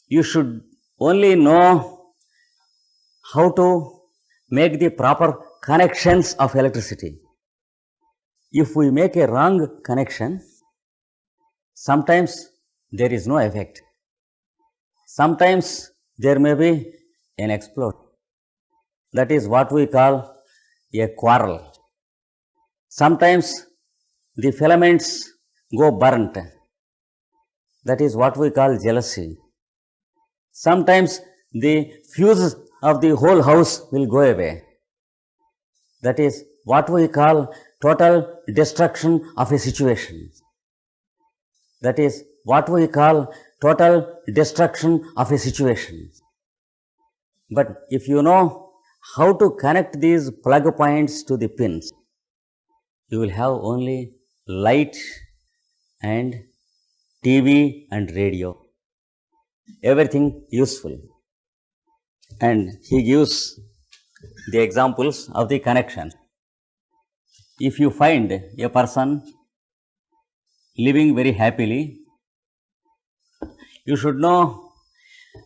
You should only know how to make the proper connections of electricity. If we make a wrong connection, sometimes there is no effect. Sometimes there may be an explosion. That is what we call a quarrel. Sometimes the filaments go burnt. That is what we call jealousy. Sometimes the fuse of the whole house will go away. That is what we call total destruction of a situation. That is what we call total destruction of a situation. But if you know how to connect these plug points to the pins, you will have only light and TV and radio. Everything useful. And he gives the examples of the connection. If you find a person living very happily, you should know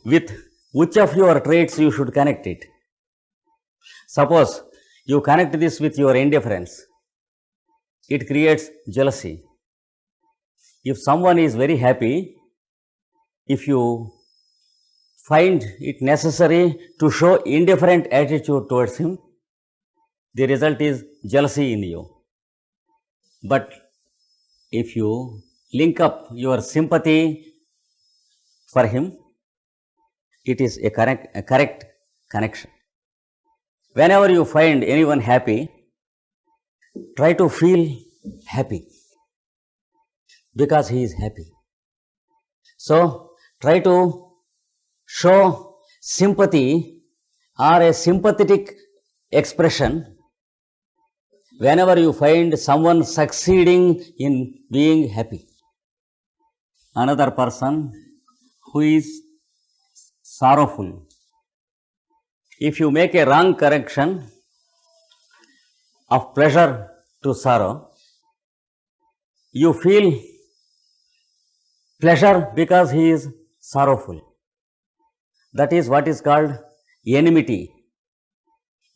with which of your traits you should connect it. Suppose you connect this with your indifference, it creates jealousy. If someone is very happy, if you find it necessary to show indifferent attitude towards him, the result is jealousy in you. But if you link up your sympathy for him, it is a correct connection. Whenever you find anyone happy, try to feel happy because he is happy. So, try to show sympathy or a sympathetic expression whenever you find someone succeeding in being happy. Another person who is sorrowful. If you make a wrong correction of pleasure to sorrow, you feel pleasure because he is sorrowful. That is what is called enmity.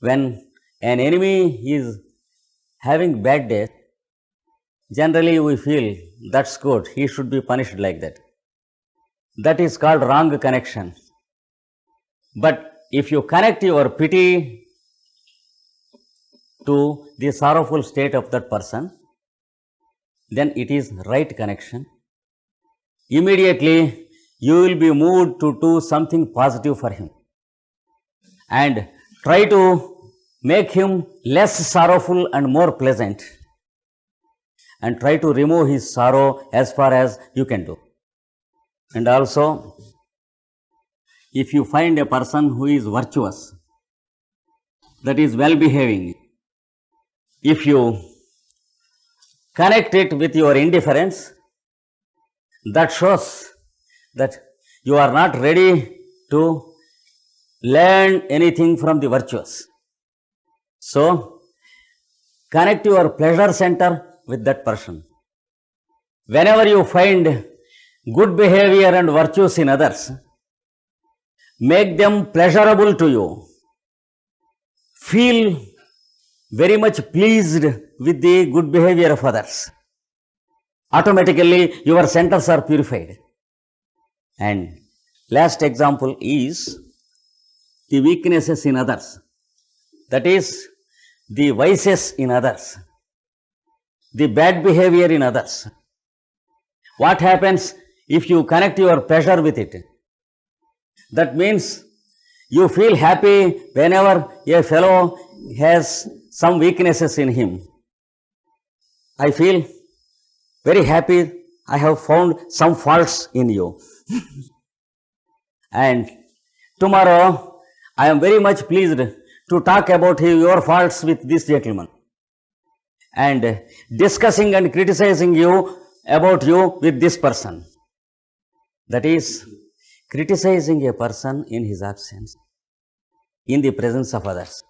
When an enemy is having bad days, generally we feel that's good, he should be punished like that. That is called wrong connection. But if you connect your pity to the sorrowful state of that person, then it is right connection. Immediately you will be moved to do something positive for him and try to make him less sorrowful and more pleasant, and try to remove his sorrow as far as you can do. And also, if you find a person who is virtuous, that is well behaving, if you connect it with your indifference, that shows that you are not ready to learn anything from the virtuous. So, connect your pleasure center with that person. Whenever you find good behavior and virtues in others, make them pleasurable to you. Feel very much pleased with the good behavior of others. Automatically your centers are purified. And last example is the weaknesses in others. That is the vices in others, the bad behavior in others. What happens if you connect your pleasure with it? That means you feel happy whenever a fellow has some weaknesses in him. I feel very happy I have found some faults in you. And tomorrow I am very much pleased to talk about your faults with this gentleman, and discussing and criticizing you about you with this person. That is criticizing a person in his absence, in the presence of others.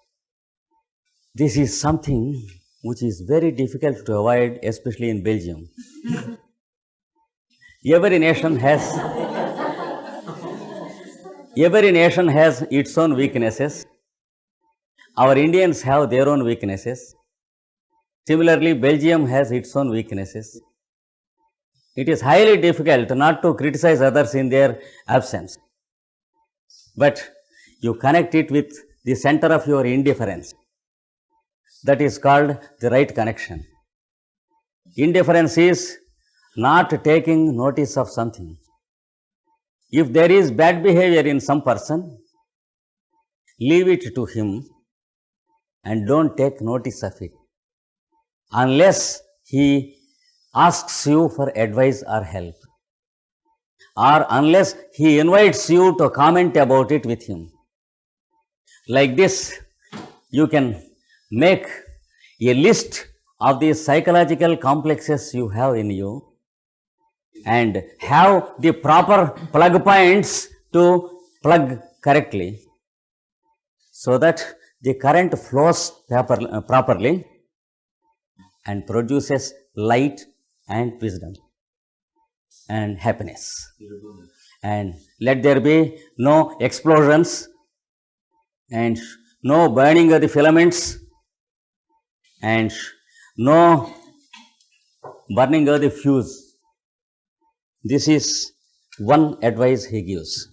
This is something which is very difficult to avoid, especially in Belgium. Every nation has Every nation has its own weaknesses. Our Indians have their own weaknesses. Similarly, Belgium has its own weaknesses. It is highly difficult not to criticize others in their absence. But you connect it with the center of your indifference. That is called the right connection. Indifference is not taking notice of something. If there is bad behavior in some person, leave it to him and don't take notice of it unless he asks you for advice or help, or unless he invites you to comment about it with him. Like this, you can make a list of the psychological complexes you have in you and have the proper plug points to plug correctly so that the current flows properly and produces light and wisdom and happiness. And let there be no explosions and no burning of the filaments and no burning of the fuse. This is one advice he gives.